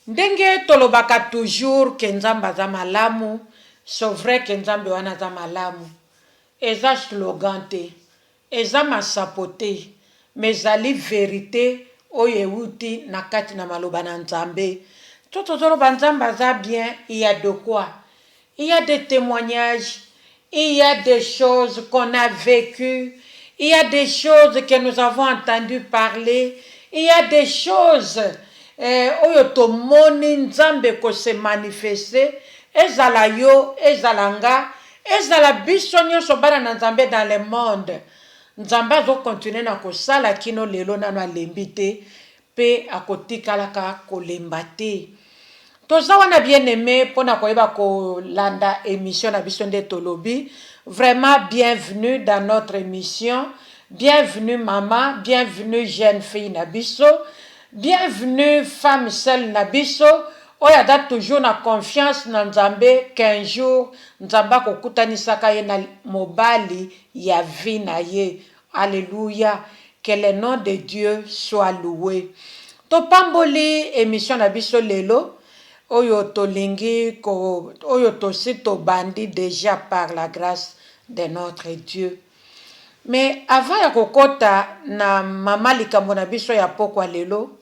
Ndenge tolobaka toujours que nzambe aza malamu, c'est vrai que nzambe wana aza malamu. Eza slogan te, eza masapo te, mais ezali vérité oyo euti na kati na maloba na nzambe. Tozoloba nzambe aza bien, il y a de quoi? Il y a des témoignages, il y a des choses qu'on a vécues, il y a des choses que nous avons entendu parler, il y a des choses oyo tomoni nzambe ko se manifester, ezala yo, ezala nga, ezala biso nyonso bana na nzambe dans le monde. Nzambe azo continuer na kosala kino lelo nano alembi te, pe akotikalaka kolemba te. Toza wana bien aimé pona koyeba ko landa émission na biso nde tolobi. Vraiment bienvenue dans notre émission. Bienvenue maman, bienvenue jeune fille na biso. Bienvenue femme seule na biso. Oya da toujours na confiance na nzambe qu'un jour nzamba kokutanisaka ye na mobali ya vie na ye. Alléluia. Que le nom de Dieu soit loué. Topamboli émission na biso lelo. Oyo tolingi ko oyo tosi tobandi déjà par la grâce de notre Dieu. Mais avant ya kokota na mama likambo na biso ya pokwa lelo,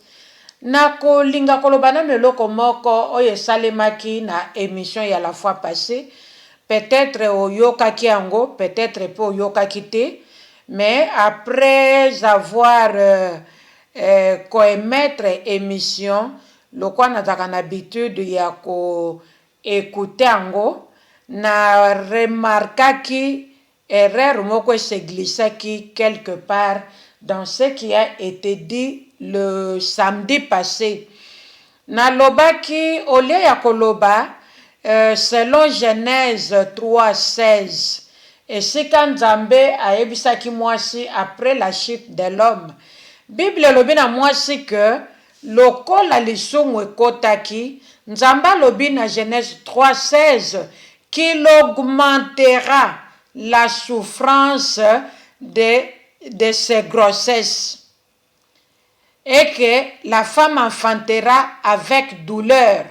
na kolinga koloba na meloko moko oyo esalemaki na émission ya la fois passée. Peut-être oyokaki yango, peut-être pe oyokaki te, mais après avoir koémettre émission, lokwa nazaka na habitude ya ko écouter yango, na remarquaki erreur moko se glissaki quelque part dans ce qui a été dit le samedi passé. Na lobaki olia ya koloba selon Genèse 3:16. Et si quand Nzambe ayebisaki mwasi après la chute de l'homme, Bible lobi na mwasi que lokola lisumu ekotaki, Nzamba lobi na Genèse 3:16 qu'il augmentera la souffrance de ses grossesses et que la femme enfantera avec douleur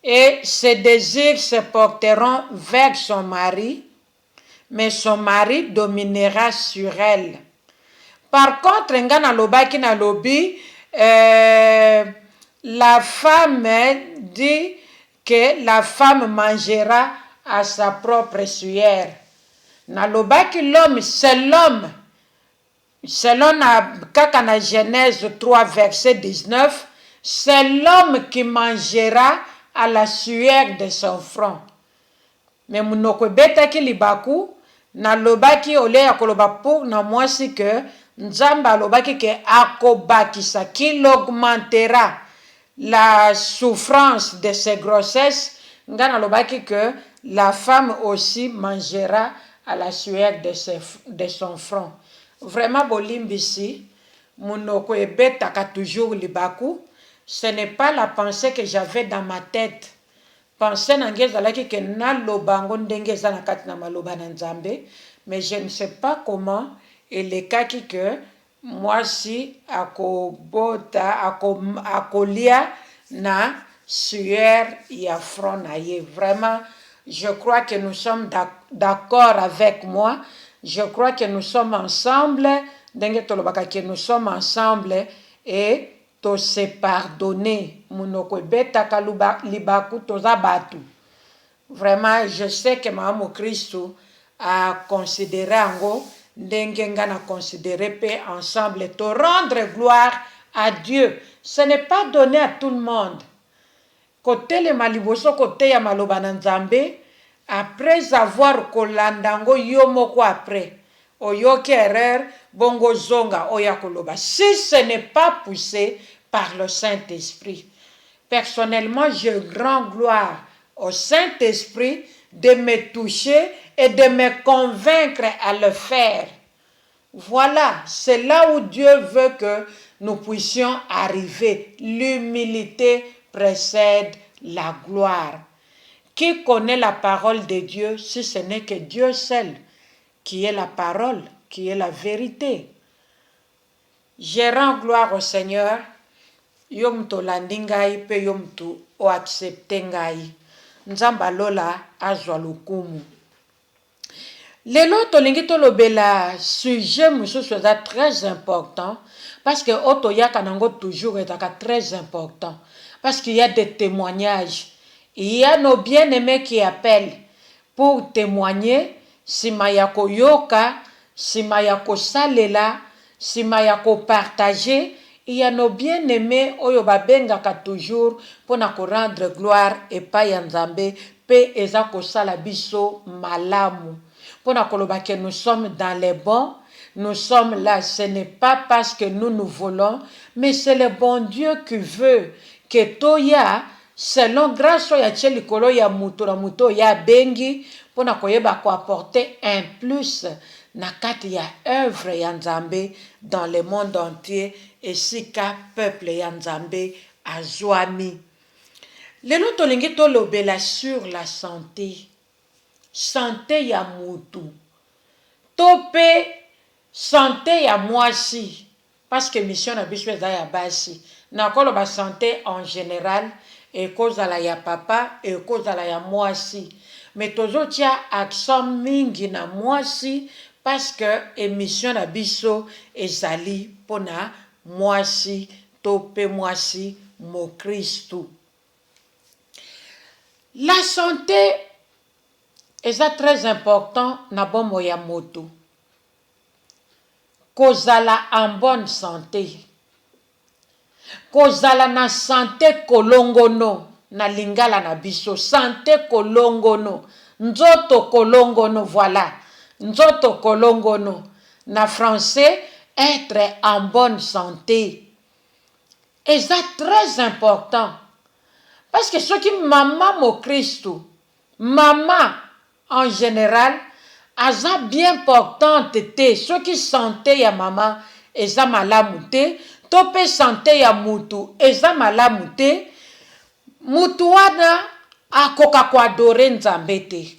et ses désirs se porteront vers son mari, mais son mari dominera sur elle. Par contre, ngana lobaki na lobi, la femme dit que la femme mangera à sa propre sueur. Na lobaki l'homme, c'est l'homme. Selon kaka na Genèse 3 verset 19, c'est l'homme qui mangera à la sueur de son front. Mais munoko betaki libaku na lobaki ole ya koloba pour na mwasi que Nzamba lobaki que akobakisa qu'il augmentera la souffrance de ses grossesses. Ngana lobaki que la femme aussi mangera à la sueur de son front. Vraiment bolimbisi munoko ebetaka toujours libaku. Ce n'est pas la pensée que j'avais dans ma tête. Pensée nange ezalaki que na lobango ndenge eza na kati na maloba na Nzambe, mais je ne sais pas comment elekaki que mwasi akobota akolia na sueur ya front na ye. Vraiment, je crois que nous sommes d'accord avec moi. Je crois que nous sommes ensemble. Ndenge tolobaka que nous sommes ensemble et to se pardonner. Munoko betaka libaku toza batu. Vraiment, je sais que Maman Christo a considéré ango ndenge ngana considéré pe ensemble to rendre gloire à Dieu. Ce n'est pas donné à tout le monde. Côté le maliboso côté ya maloba na Nzambe, après avoir kolandango yo moko après oyoki erreur bongo zonga oya koloba, si ce n'est pas poussé par le Saint-Esprit. Personnellement, je rends gloire au Saint-Esprit de me toucher et de me convaincre à le faire. Voilà, c'est là où Dieu veut que nous puissions arriver. L'humilité précède la gloire. Qui connaît la parole de Dieu si ce n'est que Dieu seul, qui est la parole, qui est la vérité? Je rends gloire au Seigneur yo mutu olandi ngai pe yo mutu oaccepte ngai. Nzambe alola azwa lokumu. Lelo tolingi tolobela sujet mosusu eza très important parce que otoyaka nango toujours ezaka très important parce qu'il y a des témoignages. Il y a nos bien-aimés qui appellent pour témoigner sima ya koyoka, sima ya kosalela, sima ya kopartager. Il y a nos bien-aimés oyo babengaka toujours pona ko rendre gloire epai ya Nzambe pe eza kosala biso malamu. Pona koloba que nous sommes dans les bons, nous sommes là, ce n'est pas parce que nous volons, mais c'est le bon Dieu qui veut que toya selon grâce ya chelikolo ya muto na muto ya bengi pona koyeba ko apporter un plus na kati ya œuvre ya Nzambe dans le monde entier et sika peuple ya Nzambe azwami. Lelo tolingi tolobela sur la santé. Santé ya mutu. Tope santé ya mwasi. Parce que mission na biso eza ya basi. Na koloba santé en général et kozala ya papa et kozala ya mwasi. Mais tozotia accent mingi na mwasi parce que émission na biso ezali pona mwasi tope mwasi mo Christu. La santé est très important na bomo ya moto. Kozala en bonne santé. Kozala na santé kolongono na lingala na biso. Santé kolongono. Nzoto kolongono, voilà. Nzoto kolongono. Na français, être en bonne santé. Et c'est très important. Parce que ce qui maman mo Christo, maman en général, aza bien portante te. Ce qui santé ya maman, eza malamu te. Tope santé ya mutu, eza malamu te. Mutu wana akoka kwa adore Nzambe te.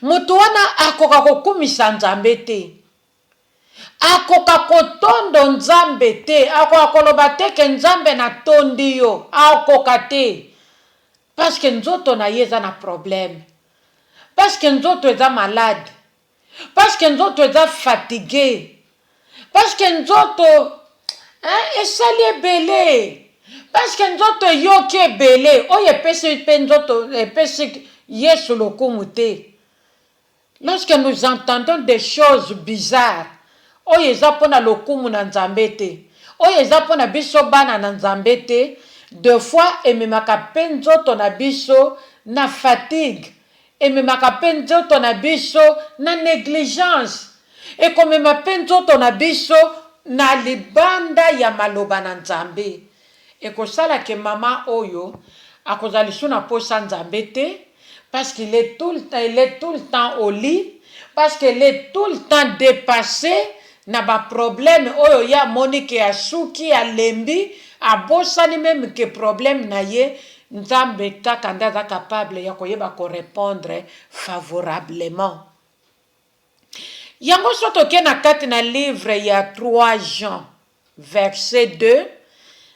Mutu wana akoka kokumisa Nzambe te. Akoka kotondo Nzambe te. Akoka koloba te ke Nzambe na tondi yo. Akoka te. Parce que nzoto na ye eza na problème. Parce que nzoto eza malade. Parce que nzoto eza fatigué. Parce que nzoto esali ebele. Parce que nzoto yoki ebele. Oyo epesi pe nzoto epesi yesu lokumu te. Lorsque nous entendons des choses bizarres, oyo eza pona lokumu na Nzambe te. Oyo eza pona biso bana na Nzambe te. Deux fois, ememaka pe nzoto na biso na fatigue. Ememaka pe nzoto na biso na négligence. Et komema pe nzoto na biso na libanda ya maloba na Nzambe. Et kosala ke mama oyo akozalisu na posa Nzambe te. Parce qu'il est tout le temps au lit. Parce qu'il est tout le temps dépassé. Na ba problème oyo ya monike ya suki ya lembi. Abosani même que problème na ye. Nzambe kaka ndaza capable ya koyeba ko répondre favorablement. Yango soto ke na kati na livre ya 3 Jean verset 2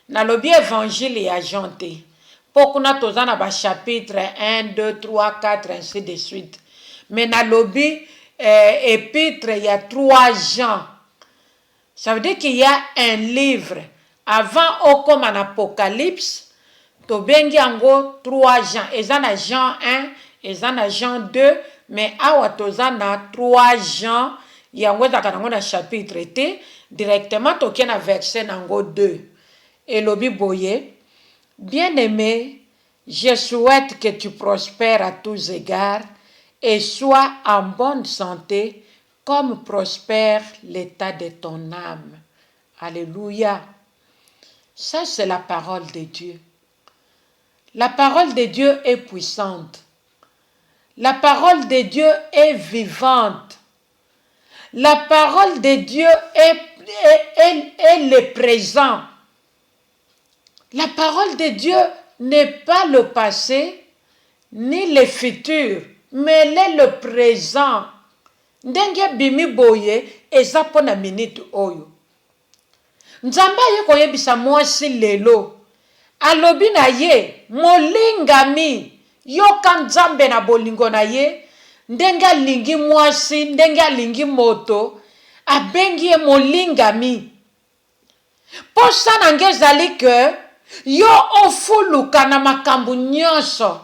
na lobi évangile ya Jean te. Pokuna tozana ba chapitre 1, 2, 3, 4 ainsi de suite. Mais na lobi épître ya 3 Jean. Ça veut dire qu'il y a un livre avant au comme en Apocalypse. Tobengi ango 3 Jean. Ezana Jean 1, ezana Jean 2, mais awa tozana 3 Jean. Yango ezaka nango na chapitre te. Directement toke na verset nango 2. Et lobi boye. Bien-aimé, je souhaite que tu prospères à tous égards et sois en bonne santé comme prospère l'état de ton âme. Alléluia. Ça, c'est la parole de Dieu. La parole de Dieu est puissante. La parole de Dieu est vivante. La parole de Dieu est le présent. La parole de Dieu n'est pas le passé ni le futur, mais elle est le présent. Ndenge bimi boye eza pona minute oyo. Nzambe ye koyebisa mwasi lelo. Alobi na ye, molingami, yoka nzambe na bolingo na ye, ndenge alingi mwasi, ndenge alingi moto, abengi ye molingami. Posa nange ezali ke, yo ofuluka na makambo nyonso.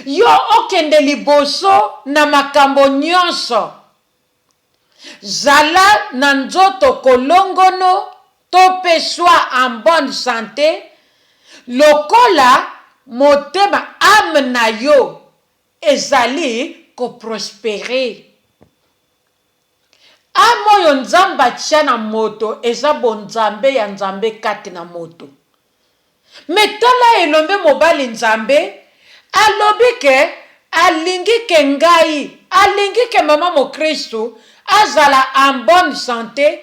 Yo okende liboso na makambo nyonso. Zala na nzoto kolongono, tope soit en bonne santé, lokola motema âme na yo ezali ko prospérer. Amo yo nzambe atia na moto eza bonzambe ya nzambe kati na moto. Metala elombe mobali nzambe alobi ke alingi ke ngai, alingi ke mama mo Kristo azala en bonne santé,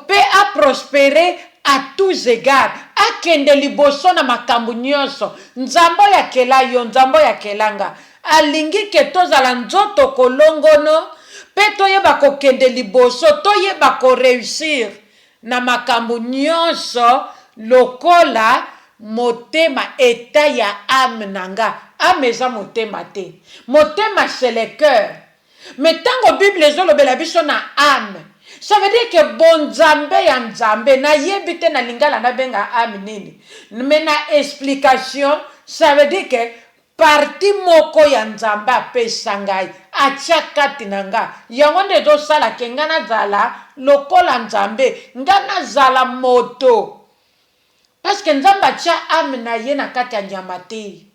pe a prospérer à tous égards, akende liboso na makambo nyonso. Nzambo ya kela yo, nzambo ya kelanga, alingi ke tozala nzoto kolongono, pe toyeba kokende liboso, toyeba ko réussir na makambo nyonso lokola motema eta ya âme nanga. Âme eza motema te. Motema c'est le cœur. Mais tango Bible ezolobela biso na âme, ça veut dire que bon nzambe ya nzambe na yebite na lingala na benga âme nini. Mais na explication, ça veut dire que parti moko ya nzambe apesa ngai atia kati na nga. Yango nde ezosala ke nga nazala lokola nzambe, nga nazala moto. Parce que nzambe atia âme na ye na kati ya nyama te.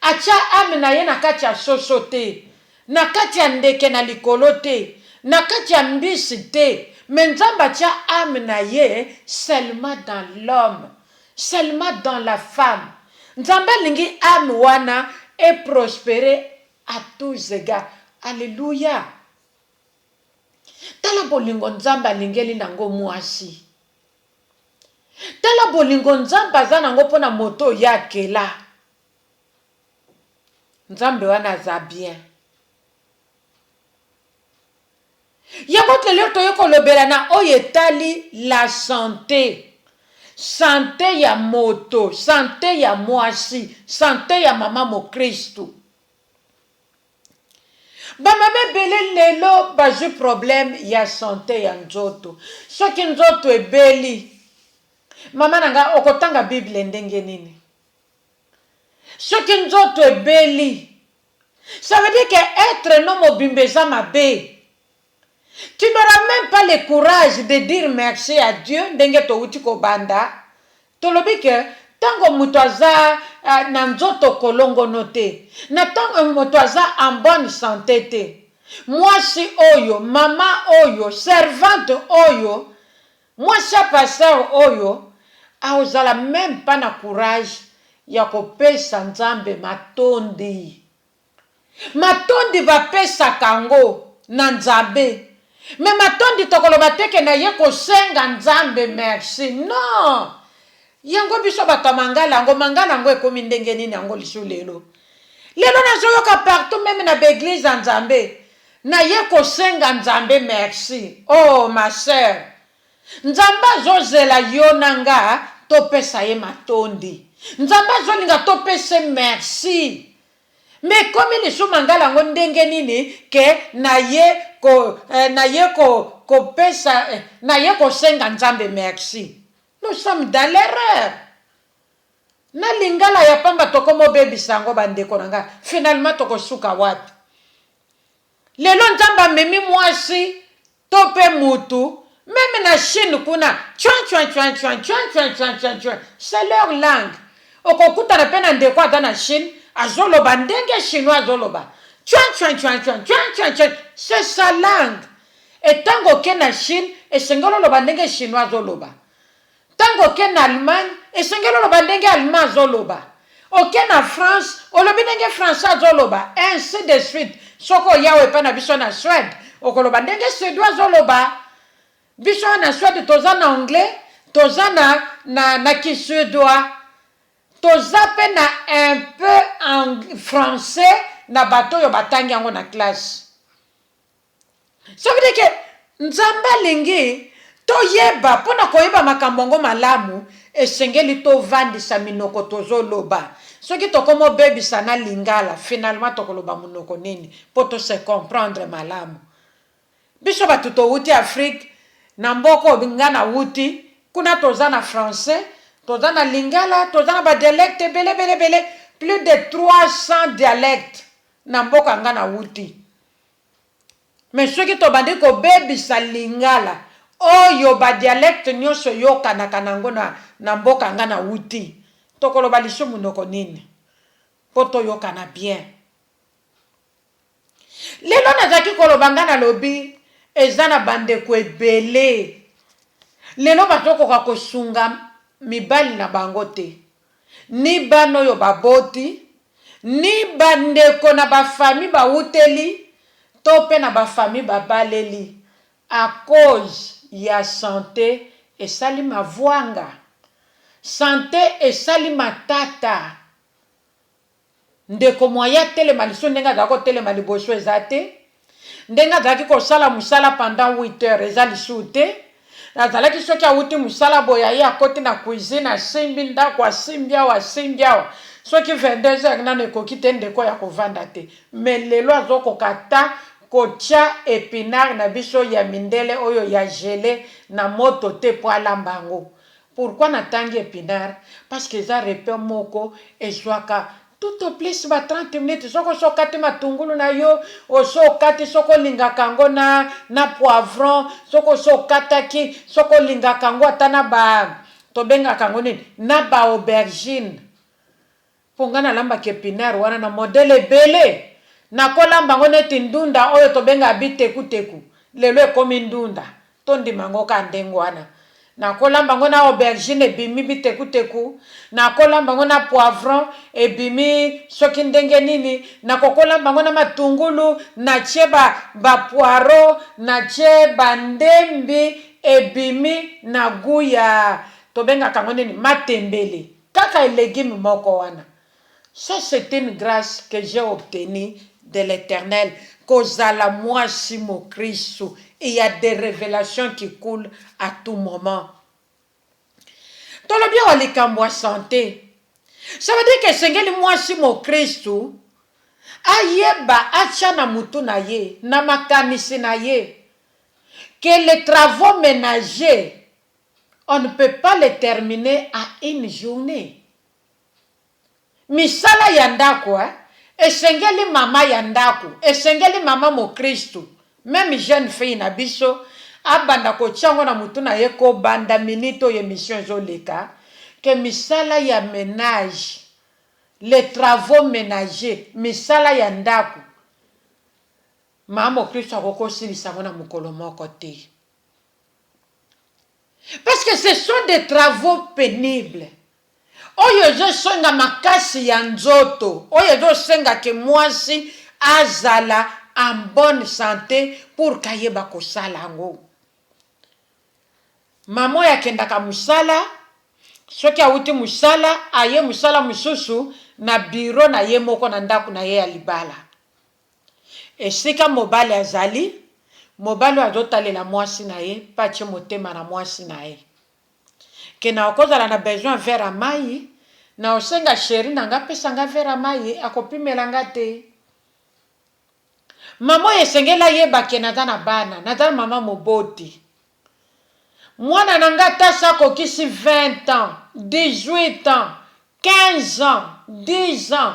Atia âme na ye na kati ya soso te. Na kati ya ndeke na likolo te. Na kati ya mbisi te. Mais nzambe atia âme na ye seulement dans l'homme, seulement dans la femme. Nzambe lingi âme wana et prospérer à tous égards. Alléluia. Tala bolingo nzambe alingeli nango mwasi. Tala bolingo nzambe aza nango pona moto ya kela. Nzambe wana aza bien. Yango lelo toyoko lobela na oyo etali la santé. Santé ya moto, santé ya mwasi, santé ya mama mo Kristo. Bamame bele lelo bazu problème ya santé ya nzoto. Soki nzoto ebeli, mama nanga okotanga Bible ndenge nini? Soki nzoto ebeli, ça veut dire que être non mobimbeza mabe. Tu n'auras même pas le courage de dire merci à Dieu. Ndenge to uti ko banda. Tolobi ke tango mutu aza na nzoto kolongo note. Na tango mutu aza en bonne santé te. Mwasi oyo, mama oyo, servante oyo, mwasi pasteur oyo, aozala même pas na courage ya kopesa nzambe matondi. Matondi bapesa kango na nzambe. Mais matondi tokoloba teke na ye kosenga nzambe merci. Non. Yango biso bato mangala yango mangala yango ekomi ndenge nini yango lisu lelo. Lelo nazoyoka partout même na l'église nzambe. Na ye kosenga nzambe merci. Oh ma sœur. Nzambe azozela yo nanga topesa ye matondi. Nzambe azolinga topesa merci. Mais comme il est mangala yango ndenge nini ke na ye senga nzambe merci. Nous sommes dans l'erreur. Na lingala ya pamba tokomo baby sango bandeko nanga. Finalement toko suka wapi. Lelo nzamba memi mwasi tope mutu. Même na Chine kuna c'est leur langue. Okokuta na pena ndeko ata na Chine azoloba ndenge chinois azoloba. C'est sa langue. Et tango ke na Chine esengolo loba ndenge chinois azoloba. Tango ke na Allemagne esengolo loba ndenge allemand azoloba. Oke na France olobi ndenge français azoloba. Ainsi de suite. Soko yawe pa na biso na Suède okoloba ndenge suédois azoloba. Biso na Suède toza na anglais, toza na kisuédois. Toza pe na un peu en français na bato yo batangi yango na classe. Ça veut dire que nzamba lingi toyeba pona koyeba makambongo malamu esengeli tovandisa minoko tozoloba soki tokomo bebisa na lingala finalement tokoloba munoko nini po tose comprendre malamu biso batu towuti Afrique na mboko nga na wuti kuna toza na français toza na lingala toza na badialecte bele plus de 300 dialectes na mboka nga na wuti mais soki tobandi kobebisa lingala oyo badialecte nyonso yokanaka nango na mboka nga na wuti tokoloba liso munoko nini po toyokana bien lelo nazaki koloba nga na lobi eza na bandeko ebele lelo bazokoka kosunga mibali na bango te ni bana oyo baboti ni bandeko na bafami bawuteli to pe na bafami babaleli à cause ya santé esali mavwanga santé esali matata ndeko moya telema liso ndenge azalaki kotelema liboso eza te ndenge azalaki kosala mosala pendant 8 heures eza lisu te azalaki soki awuti mosala boye aye akoti na cuisine asimbi ndako asimbi awa soki 22 heures nano ekoki te ndeko ya kovanda te mais lelo azokoka ta kotia épinard na biso ya mindele oyo ya gelé na moto te po alamba yango pourquoi natangi épinard parce que eza repe moko ezwaka tout au plus ba 30 minutes soko sokati matungulu na yo osokati soko lingaka yango na poivron soko sokataki soko lingaka yango ata na ba tobengaka yango nini na ba aubergine ponga na lamba épinard wana na modèle ebele na kolamba ngo neti ndunda oyo tobenga bitekuteku lelo ekomi ndunda tondima ngo ka ndengo wana na kolamba ngo na aubergine ebimi bitekuteku na kolamba ngo na poivron ebimi soki ndenge nini na kokolamba ngo na matungulu na tie ba poiro na tie bandembi ebimi na guya tobenga kango nini matembele kaka légume moko wana. Ça c'est une grâce que j'ai obtenue de l'Éternel, kozala moi si mon Christ, il y a des révélations qui coulent à tout moment. Tolobi olikambo santé. Ça veut dire que sengeli moi si mon Christ ayeba acha na mutu na ye, na makanisi na ye, que les travaux ménagers on ne peut pas les terminer à une journée. Misala ya ndako esengeli mama ya ndako, esengeli mama mo Kristu, même jeune fille na biso abanda ko tsango na mutu na ye ko banda minito ye mission zoleka que misala ya ménage, les travaux ménagers, misala ya ndako mama mo Kristu akoko silisa mona mukolo moko te. Parce que ce sont des travaux pénibles. Oyo zo senga makasi ya nzoto, oyo zo senga ke mwasi azala en bonne santé pour kayeba kosala ngo. Mamo ya kendaka musala, soki awuti musala, aye musala mususu na biro na ye moko na ndako na ye ya libala. Esika mobali azali, mobali azotalela mwasi na ye, pache motema na mwasi na ye. Que na okozala na besoin vers amai, na osenga chéri na nga pesa nga vers amai, akopimela nga te. Mamo esengela yeba ke naza na bana, naza na mama moboti. Mwana na nga tasa kokisi 20 ans, 18 ans, 15 ans, 10 ans.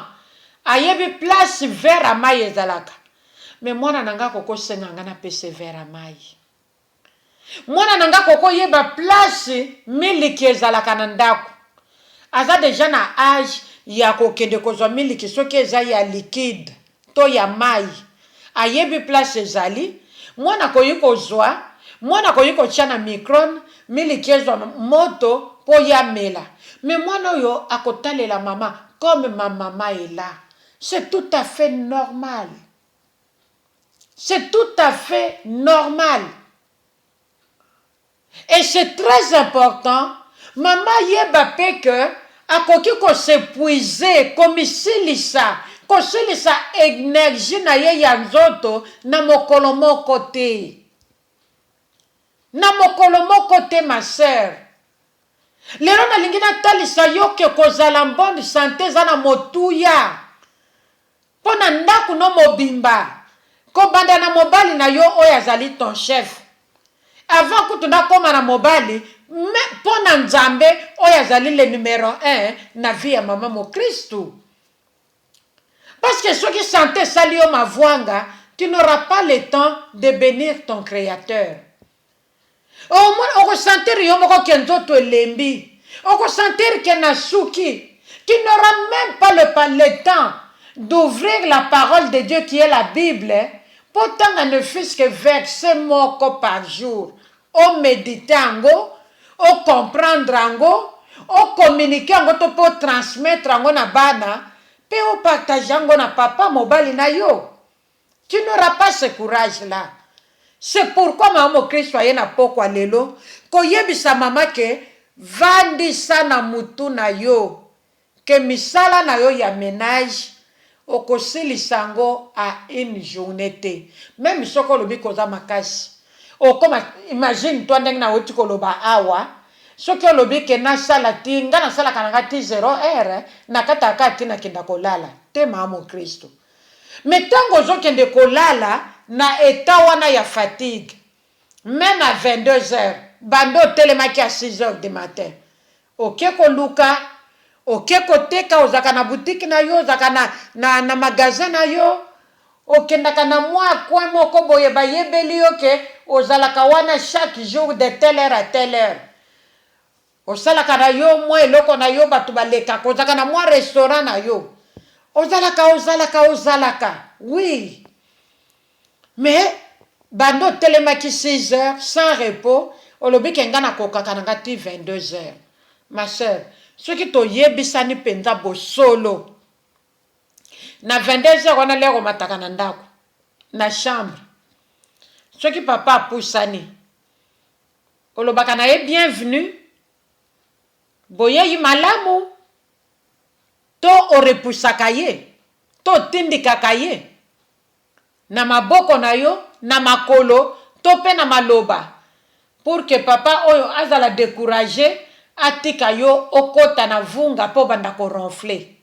Ayebi place vers amai ezalaka. Mais mwana na nga kokosenga nga na pesa vers amai. Mwana nanga koko yeba place miliki ezalaka na ndako. Aza deja na âge ya kokende kozwa miliki soki eza ya liquide to ya mai. Ayebi place ezali, mwana koyi kozwa, mwana koyi kotia na micron, miliki ezwa moto po ya mela. Mais mwana oyo akotalela mama comme ma maman est là. C'est tout à fait normal. C'est tout à fait normal. Et c'est très important, maman yeba pe que akoki ko s'épuiser comme silisa, ko silisa énergie na ye ya nzoto na mokolo moko te. Na mokolo moko te ma sœur. Lelo nalingi natalisa yo ke kozala bonne santé za na motuya. Pona ndaku no mobimba. Ko banda na mobali na yo oyo azali ton chef. Avant kutu nakoma na mobali, pona Nzambe oyo azali le numéro 1 na vie ya mama mo Christu. Parce que ceux qui santé sali yo mavwanga, tu n'auras pas le temps de bénir ton créateur. Au moins, on ressentir yo moko ke nzoto elembi. On ressentir ke nasuki. Tu n'auras même pas le temps d'ouvrir la parole de Dieu qui est la Bible. Pourtant, ne fût-ce que verset moko par jour. On médite ango, on comprendre ango, on communiquer ango to pour transmettre ango na bana, puis on partage ango na papa mobali na yo. Tu n'auras pas ce courage-là. C'est pourquoi maman Christ soye na pokwa lelo ko yebisa mama ke vandi sana mutu na yo ke misala na yo ya ménage okosilisa ngo à une journée te. Même soko lobi koza makasi. O comme imagine toi ndenge na oti koloba awa soki lobi ke na sala tinga na sala kananga ti 0 na kata kati na kinda kolala te maman Christ. Mais tango zo kende kolala na eta wana ya fatigue. Même à 22h, bando telemaki à 6h du matin. Ok koluka, ok koteka ozaka na boutique na yo, ozaka na magasin na yo. Ok ndaka na mwa kwa moko boye ba yebeli yo ke ozalaka wana chaque jour de telle heure à telle heure. Osalaka na yo mwa eloko na yo batu baleka, ozaka na mwa restaurant na yo. Ozalaka. Oui. Mais, bando telemaki 6h, sans repos, olobi kenga na koka kanangati 22h. Ma sœur, ce qui to yebisani penza bo solo. Na 22h, on a l'air au matakanandako. Na chambre. Ce qui papa poussani. Olobakana est bienvenu. Boye yi malamu. To orepusaka ye. To tindikaka ye. Na maboko na yo, na makolo, to pe na maloba. Pour que papa oyo azala découragé, atika yo okota na vunga po banda ko ronfler.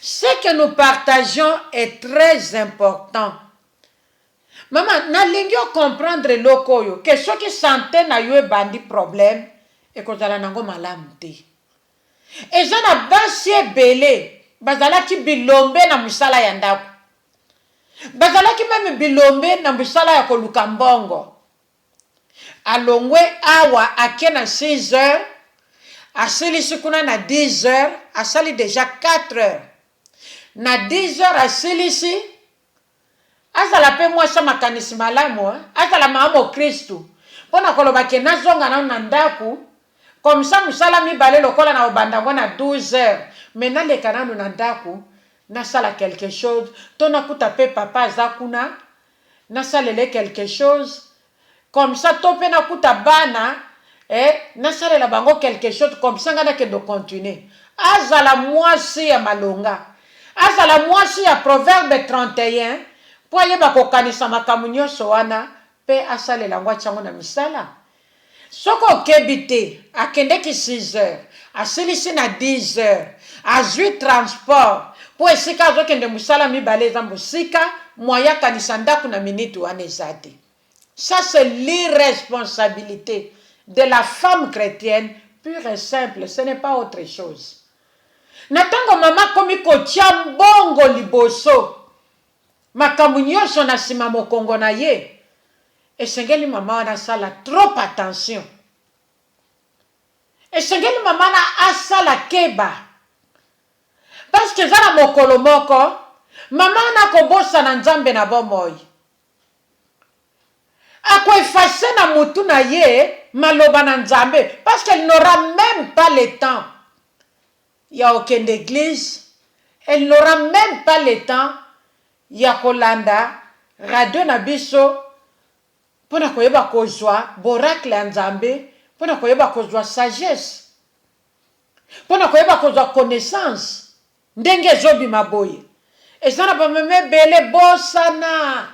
Ce que nous partageons est très important. Maman, na lingyo comprendre loko yo, que ceux qui santé na yo bandi problème, et kozala nango malamu te. Eza na basi ebele, bazalaki bilombe na musala ya ndako. Bazalaki meme bilombe na musala ya koluka mbongo. Alongwe awa ake na 6h, asilisi kuna na 10h, asali déjà 4h. Na 10h asilisi, azala pe mwasa makanisi malamu, azala maamo Kristu. Pona koloba ke nazonga na ndaku, comme ça musala mibale lokola na obandango na 12h. Maintenant le kananu na ndaku, nasala quelque chose, tona kuta pe papa zakuna, nasalele quelque chose, comme ça tope na kuta bana, nasalela bango quelque chose, comme ça ngana ke do continuer. Azala mwasi ya malonga, azala mwasi ya Proverbe 31, po yeba kokanisa makambo nyonso wana, pe asalela ngwa chango na misala. Soko kebite, akendeki 6h, asilisi na 10h, azui transport, po esika azokende musala mibale za musika, moya kanisa ndaku na minute wana ezate. Ça c'est l'irresponsabilité de la femme chrétienne, pure et simple, ce n'est pas autre chose. Natango mama komi kotia mbongo liboso, makambo nyonso na sima mokongo na ye, esengeli mama wana sala trop attention. Esengeli mama na asala keba. Parce que zala mokolo moko, mama na kobosa na Nzambe na bomoi. Ako efface na mutu na ye, maloba na Nzambe, parce qu'elle n'aura même pas le temps. Ya aucune église, elle n'aura même pas le temps. Ya kolanda, radio na biso, pona koyeba kozwa, boracle ya Nzambe, pona koyeba kozwa sagesse, pona koyeba kozwa connaissance. Ndenge zobi maboye. Ezana pa meme bele bosana.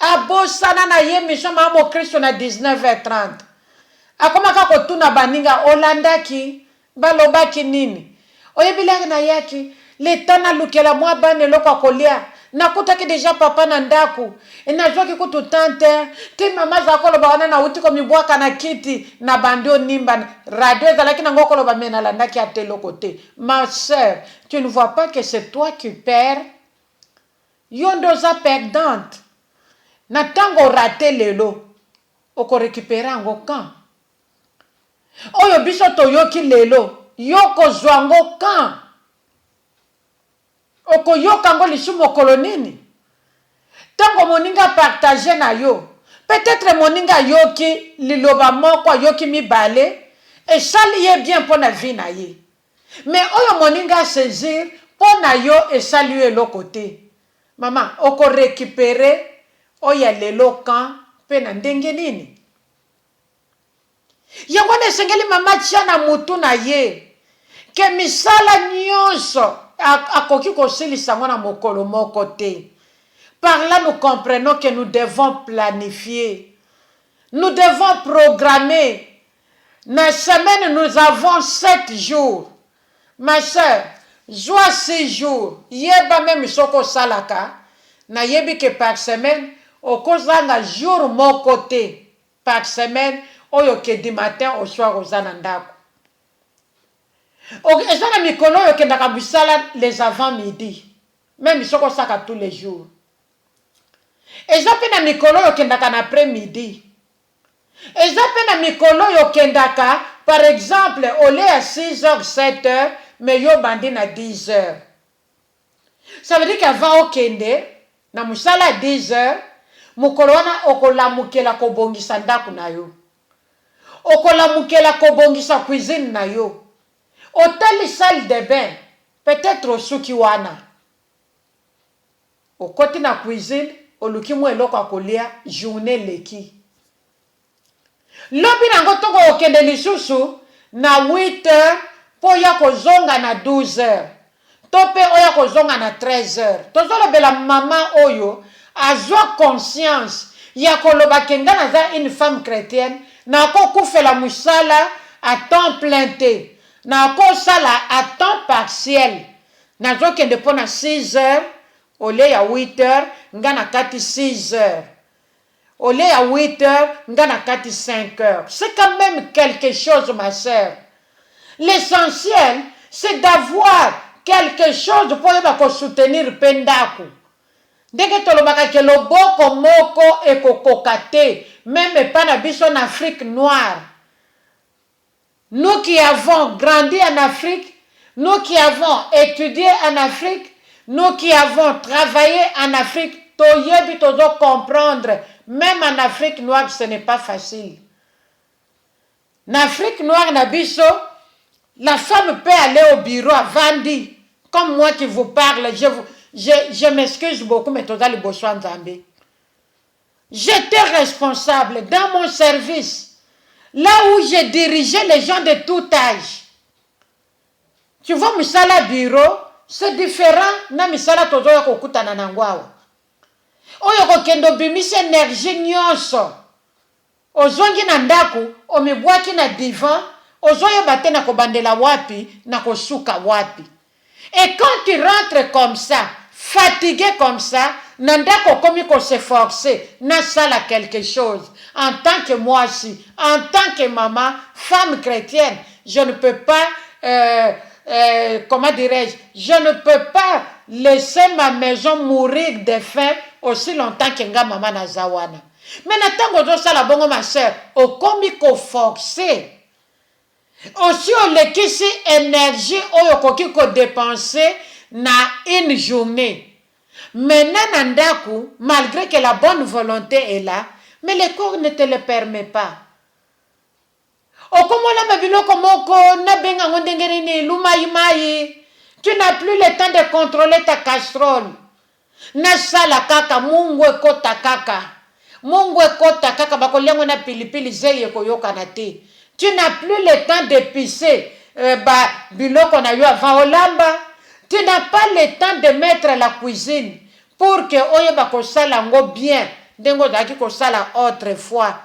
abosana na ye mission mamo Kristo na 19h30 akomaka kotuna baninga olandaki balobaki nini oyebilaki na yaki leta nalukela mwa bana eloko akolia nakutaki deja papa na ndaku enazwaki kutu tante ti mama za koloba wana nauti komibwaka na kiti na bandio nimba radio ezalaki nango koloba me nalandaki ate eloko te. Ma sœur, tu ne vois pas que c'est toi qui perds? Yo ndoza perdante na tango rate lelo oko récupérer yango quand oyo biso toyoki lelo yoko zwango quand oko yoka ngo lisu mokolo nini tango moninga partager na yo peut-être moninga yoki liloba moko yoki mibale et sali ye bien pour na vie na ye mais oyo moninga saisir pour na yo et saluer le côté maman oko récupérer oya lelo quand pe na ndenge nini yango ne sengeli mama tia na mutu na ye ke misala nyonso akoki kosilisa ngo na mokolo moko te. Par là nous comprenons que nous devons planifier, nous devons programmer. Na semaine nous avons 7 jours. Ma soeur, joie 6 jours. Yeba même soko salaka na yebi que par semaine okozanga jour mon côté par semaine oyo ke du matin au soir ozana ndako. Ezana mikolo oyo ke ndaka bisala les avant midi. Même soko saka tous les jours. Ezape na mikolo oyo ke ndaka na après midi. Ezape na mikolo oyo ke ndaka par exemple au lait à 6h 7h mais yo bandi na 10h. Ça veut dire qu'avant okende na musala 10h mukolo wana okolamukela kobongisa ndako na yo. Okolamukela kobongisa cuisine na yo. Hôtel salle de bain peut-être osuki wana. Okoti na cuisine oluki mo eloko akolia journée leki. Lobi nango toko okende lisusu na 8h po ya kozonga na 12h. Tope oya kozonga na 13h. Tozolobela mama oyo azwa conscience ya koloba kenga naza une femme chrétienne na ko kufela musala à temps plein te. Na ko sala à temps partiel. Na zo kende pona 6h au lieu ya 8h ngana kati 6h. Au lieu à 8h, ngana kati 5h. C'est quand même quelque chose, ma sœur. L'essentiel, c'est d'avoir quelque chose pour soutenir pendaku. Dès que tu as que le boko moko et kokokate, même pas na biso en Afrique noire. Nous qui avons grandi en Afrique, nous qui avons étudié en Afrique, nous qui avons travaillé en Afrique, toyebi tozo comprendre. Même en Afrique noire, ce n'est pas facile. En Afrique noire, Nabiso, la femme peut aller au bureau à Vandi. Comme moi qui vous parle, je m'excuse beaucoup, mais tout le Boswan Zambé. J'étais responsable dans mon service, là où j'ai dirigé les gens de tout âge. Tu vois, Misala bureau, c'est différent na Misala Tozo Yakokuta Nanangwawa. Oyo kokendo bimise énergie nyonso ozongi na ndaku omibwaki na divan ozoyo batena kobandela wapi na kosuka wapi. Et quand tu rentres comme ça fatigué comme ça na ndako komi ko se forcer na sala quelque chose en tant que moi aussi en tant que maman femme chrétienne je ne peux pas comment dirais-je, je ne peux pas laisser ma maison mourir de faim aussi longtemps que nga maman na zawana. Mais natango zo sala bongo ma sœur, o komi ko forcer. Aussi o lekisi énergie oyo koki ko dépenser na une journée. Maintenant nandaku, malgré que la bonne volonté est là, mais le corps ne te le permet pas. Okomola mabiloko moko na benga ngondengerini lumai. Tu n'as plus le temps de contrôler ta casserole. Na sala kaka mungu ekota kaka. Mungu ekota kaka bakolengo na pilipili zeye koyoka na te. Tu n'as plus le temps d'épicer biloko na yo avant olamba. Tu n'as pas le temps de mettre la cuisine pour que oye bakosala ngo bien Dengo zaki ko sala autrefois.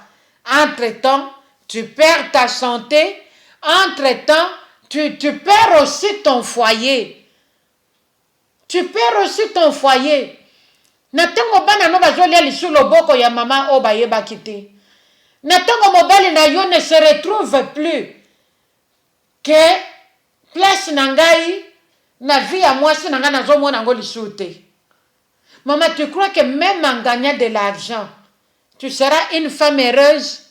Entre-temps, tu perds ta santé. Entre-temps, tu perds aussi ton foyer. Tu perds aussi ton foyer. Natango bana no bazolia lisu loboko ya mama o bayeba kite. Natango mobali na yo ne se retrouve plus. Que place nangai na vie à moi si nanga nazo mona ngo lisu te. Maman, tu crois que même en gagnant de l'argent, tu seras une femme heureuse?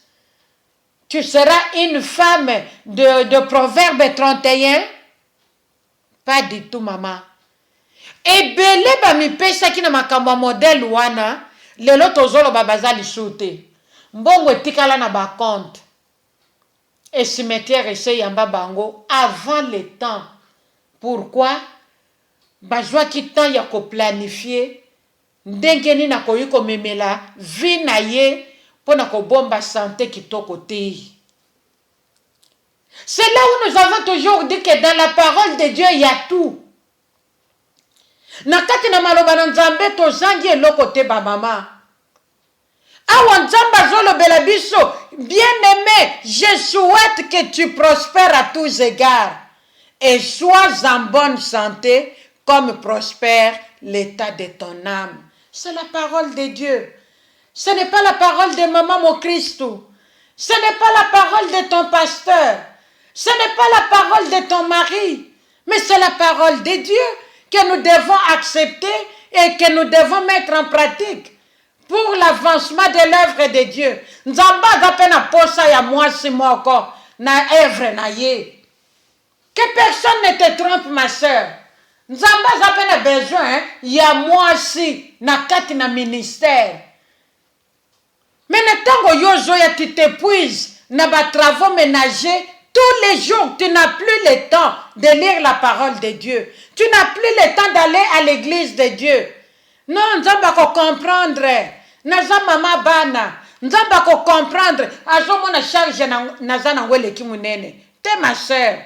Tu seras une femme de Proverbe 31? Pas du tout, maman. Et belé ba mi pesa ki na makambo modèle wana, lelo tozolo babaza lisute. Mbongo etikala na ba compte. Et cimetière ese yamba bango avant le temps. Pourquoi? Bazwa ki temps ya ko planifier ndenge ni na koyi ko memela vie na ye pona ko bomba santé kitoko te. C'est là où nous avons toujours dit que dans la parole de Dieu il y a tout. Nakati na maloba na Nzambe tozangi eloko te ba mama. Awa Nzamba zolo bela biso, bien-aimé, je souhaite que tu prospères à tous égards et sois en bonne santé comme prospère l'état de ton âme. C'est la parole de Dieu. Ce n'est pas la parole de maman mon Christ. Ce n'est pas la parole de ton pasteur. Ce n'est pas la parole de ton mari. Mais c'est la parole de Dieu que nous devons accepter et que nous devons mettre en pratique pour l'avancement de l'œuvre de Dieu. Nzamba gapena posa ya mwasi moko na œuvre na ye. Que personne ne te trompe, ma sœur. Nzamba gapena besoin ya mwasi na kati na ministère. Mais le temps où yozoya tu t'épuises na ba travaux ménagers. Tous les jours, tu n'as plus le temps de lire la parole de Dieu. Tu n'as plus le temps d'aller à l'église de Dieu. Non, nzamba ko comprendre. Naza mama bana. Nzamba ko comprendre. Azomo na charge naza na wele ki munene. Te ma sœur.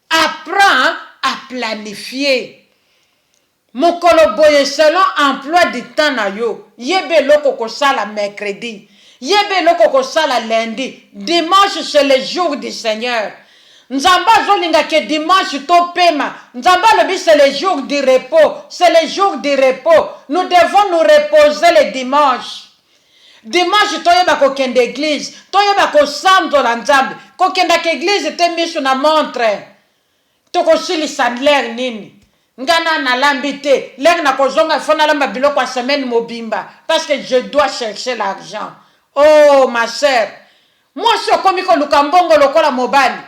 Apprends à planifier. Mokolo boye selon emploi du temps na yo. Yebe loko ko sala mercredi. Yebe loko ko sala lundi. Dimanche c'est le jour du Seigneur. Nzamba zolinga ke dimanche to pema. Nzamba lobi c'est le jour du repos. C'est le jour du repos. Nous devons nous reposer le dimanche. Dimanche to yeba ko kende église. To yeba ko samdo la nzambe. Ko kenda ke église te misu na montre. To ko sili salaire nini. Ngana na lambite. L'air na ko zonga fona lamba biloko a semaine mobimba. Parce que je dois chercher l'argent. Oh ma sœur, moi si okomiko lukambongo lokola mobali,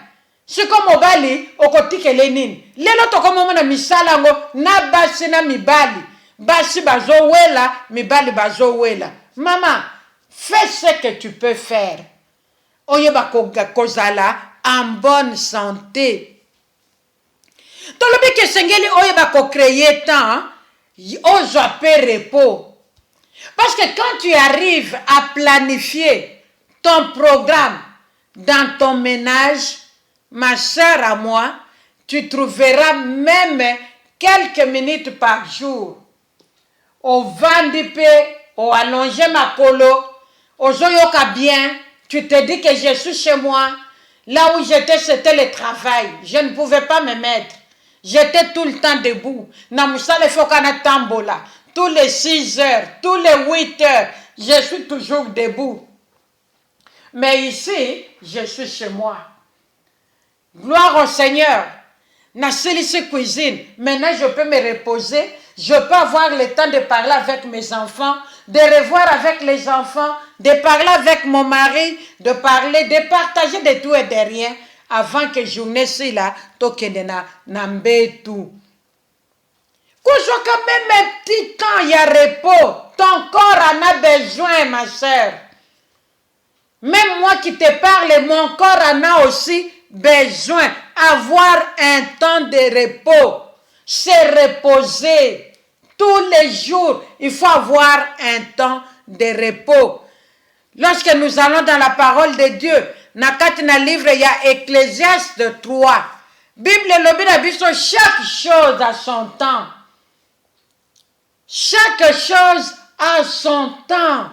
siko mobali okotikele nini? Lelo tokomo na misalango na basi na mibali, basi bazo wela, mibali bazo wela. Maman, fais ce que tu peux faire. Oyeba kozala en bonne santé. Tolobi ke sengeli oyeba ko créer temps, ozo pe repos. Parce que quand tu arrives à planifier ton programme dans ton ménage, ma sœur à moi, tu trouveras même quelques minutes par jour. Au vendipe, au allonger ma colo, au zoyoka bien, tu te dis que je suis chez moi. Là où j'étais, c'était le travail. Je ne pouvais pas me mettre. J'étais tout le temps debout. Namusale fokana tambola. Tous les 6 heures, tous les 8 heures, je suis toujours debout. Mais ici, je suis chez moi. Gloire au Seigneur. Nasilisi cuisine. Maintenant, je peux me reposer. Je peux avoir le temps de parler avec mes enfants, de revoir avec les enfants, de parler avec mon mari, de parler, de partager de tout et de rien avant que journée si là, tokendena nambe tout. Quand même un petit temps, il y a repos. Ton corps en a besoin, ma sœur. Même moi qui te parle, mon corps en a aussi besoin. Avoir un temps de repos. Se reposer. Tous les jours, il faut avoir un temps de repos. Lorsque nous allons dans la parole de Dieu, nakati na livre, il y a Ecclésiaste 3. Bible lobi na biso, chaque chose a son temps. Chaque chose a son temps.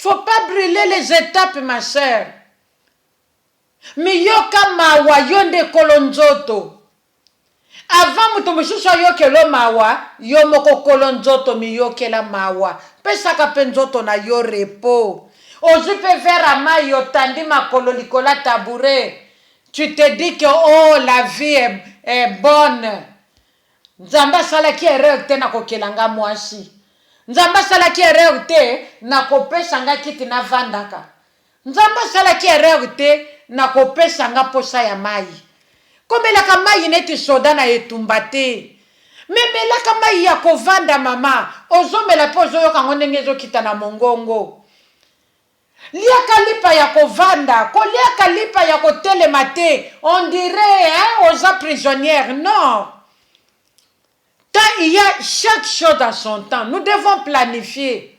Faut pas brûler les étapes, ma sœur. Miyoka mawa yonde kolonzoto. Avant mutu mususu ayokelo mawa, yo moko kolonzoto miyokela mawa. Pesaka penzoto na yo repos. Ozu pe vers amai yo tandi makolo likola tabouret. Tu te dis que oh la vie est bonne. Nzamba salaki erreur te na kokelanga mwasi. Nzamba salaki erreur te na kopesa nga kiti na vandaka. Nzamba salaki erreur te na kopesa nga posa ya mai. Komelaka mai neti soda na etumba te. Memelaka mai ya kovanda mama. Ozomela po ozoyoka ngo ndenge ezokita na mongongo. Liaka lipa ya kovanda. Koliaka lipa ya kotelema te. On dirait oza prisonnière. Non. Quand il y a chaque chose à son temps, nous devons planifier.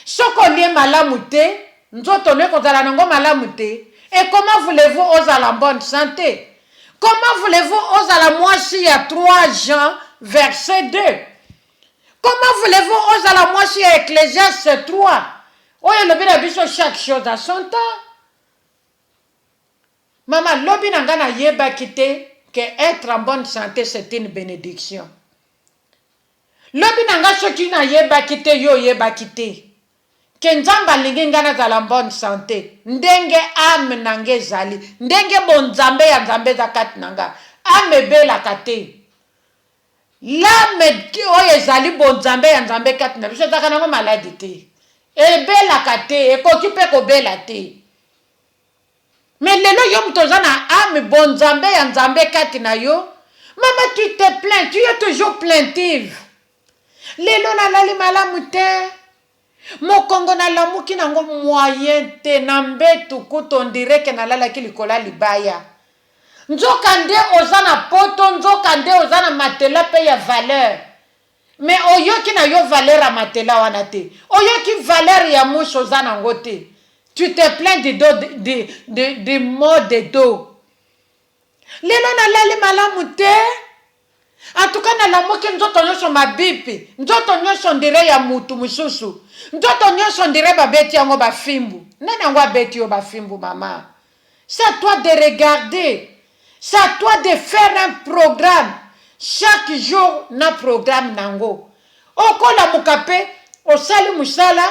Ce qu'on est malamouté, nous autres malamouté. Et comment voulez-vous oser la bonne santé? Comment voulez-vous oser la moitié à 3 Jean, verset 2? Comment voulez-vous oser la moitié à Ecclésiaste 3? Oh, il y a chaque chose à son temps. Maman, lobi nangana yeba kite que être en bonne santé c'est une bénédiction. Lobi nanga soki na yeba kite yo yeba kite. Que nzamba lingi ngana za la bonne santé. Ndenge ame nange zali. Ndenge bonzambe ya nzambe za kati nanga. Ame bela kate. Lame oye zali bonzambe ya nzambe kati na. Biso zaka nango maladi te. E bela kate. E kokipe ko bela te. Mais lelo yo mtoza na ame bonzambe ya nzambe kati na yo. Maman tu te plains. Tu es toujours plaintive. Lelo na lali malamu te. Mokongo na lamuki nango moyen te na mbetu kuto ndireke na lala kilikola libaya. Nzoka nde ozana poto, nzoka nde ozana matela pe ya valeur. Mais oyoki na yo valeur a matela wana te. Oyoki valeur ya mouche ozana ngote. Tu te plains du mot de dos. Lelo na lali malamu te. En tout cas, na la moke nzoto nyonso mabipi, nzoto nyonso ndire ya mutu mususu, nzoto nyonso ndire babeti yango bafimbu. Nani yango abeti yo bafimbu mama? C'est à toi de regarder. C'est à toi de faire un programme. Chaque jour na programme nango. Okola mukape, osali musala,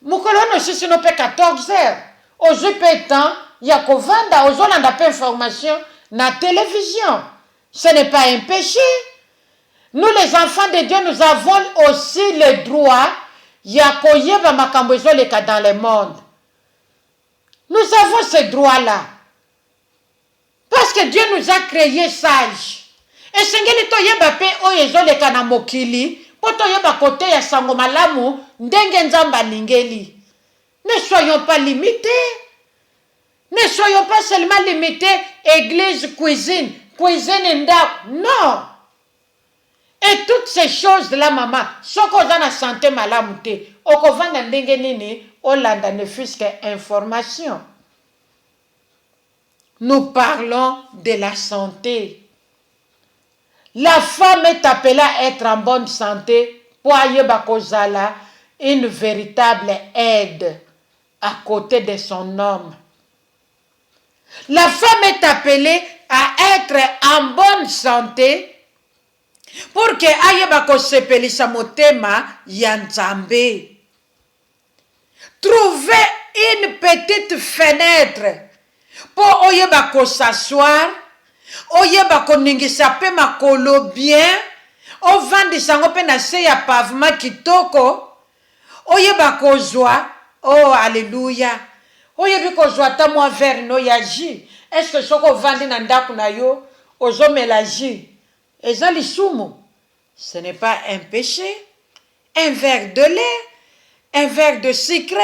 mukolo no sisi no pe 14 heures. Ozu pe temps, ya kovanda, ozolanda pe information na télévision. Ce n'est pas un péché. Nous les enfants de Dieu, nous avons aussi le droit yakoyeba makambo ezoleka dans le monde. Nous avons ce droit-là. Parce que Dieu nous a créés sages. Et sengeli toyeba pe oyo ezoleka na mokili, po toyeba kote ya sango malamu ndenge nzamba lingeli. Ne soyons pas limités. Ne soyons pas seulement limités église, cuisine ndak. Non. Et toutes ces choses-là, maman, ce qu'on a la santé malamute, au kovanda ndenge nini, Hollanda ne fût qu'information. Nous parlons de la santé. La femme est appelée à être en bonne santé pour ayeba une véritable aide à côté de son homme. La femme est appelée à être en bonne santé pour que ayeba ko sepelisa motema ya Nzambe. Trouver une petite fenêtre pour oyeba ko s'asseoir, oyeba ko ningisa pe makolo bien, ovandisa ngo pe na se ya pavement kitoko, oyeba ko zwa, oh alléluia. Oyebi ko zwa ta mo verre no ya jus. Est-ce que soko vandi na ndaku na yo ozomela jus? Ezali sumu. Ce n'est pas un péché. Un verre de lait, un verre de sucre,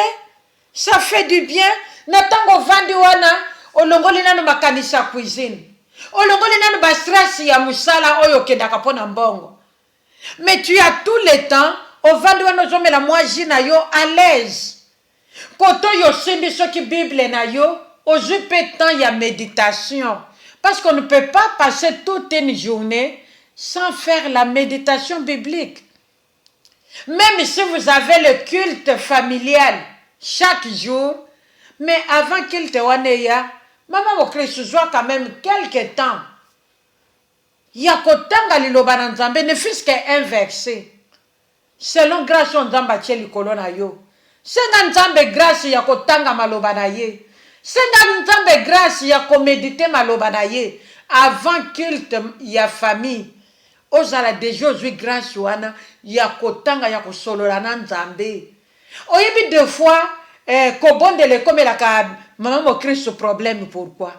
ça fait du bien. Natango vandi wana, olongoli nanu makanisa cuisine. Olongoli nanu ba stress ya musala oyo kendaka pona mbongo. Mais tu as tout le temps, au vandi wana ozomela mwaji na yo à l'aise. Koto yo simbi soki Bible na yo, ojupe temps ya méditation. Parce qu'on ne peut pas passer toute une journée sans faire la méditation biblique. Même si vous avez le culte familial, chaque jour, mais avant qu'il te waneya, maman mo Christ soit quand même quelque temps. Ya kotanga liloba na Nzambe ne fût-ce qu'un verset. Selon grâce on Nzamba tie likolo na yo. Senga Nzambe grâce ya kotanga maloba na ye. Senga Nzambe grâce ya koméditer maloba na ye. Avant qu'il te ya famille. Ozala déjà ozwi grâce wana ya kotanga ya kosolola na Nzambe. Oyebi deux fois kobondele komelaka maman mo Christ problème pourquoi?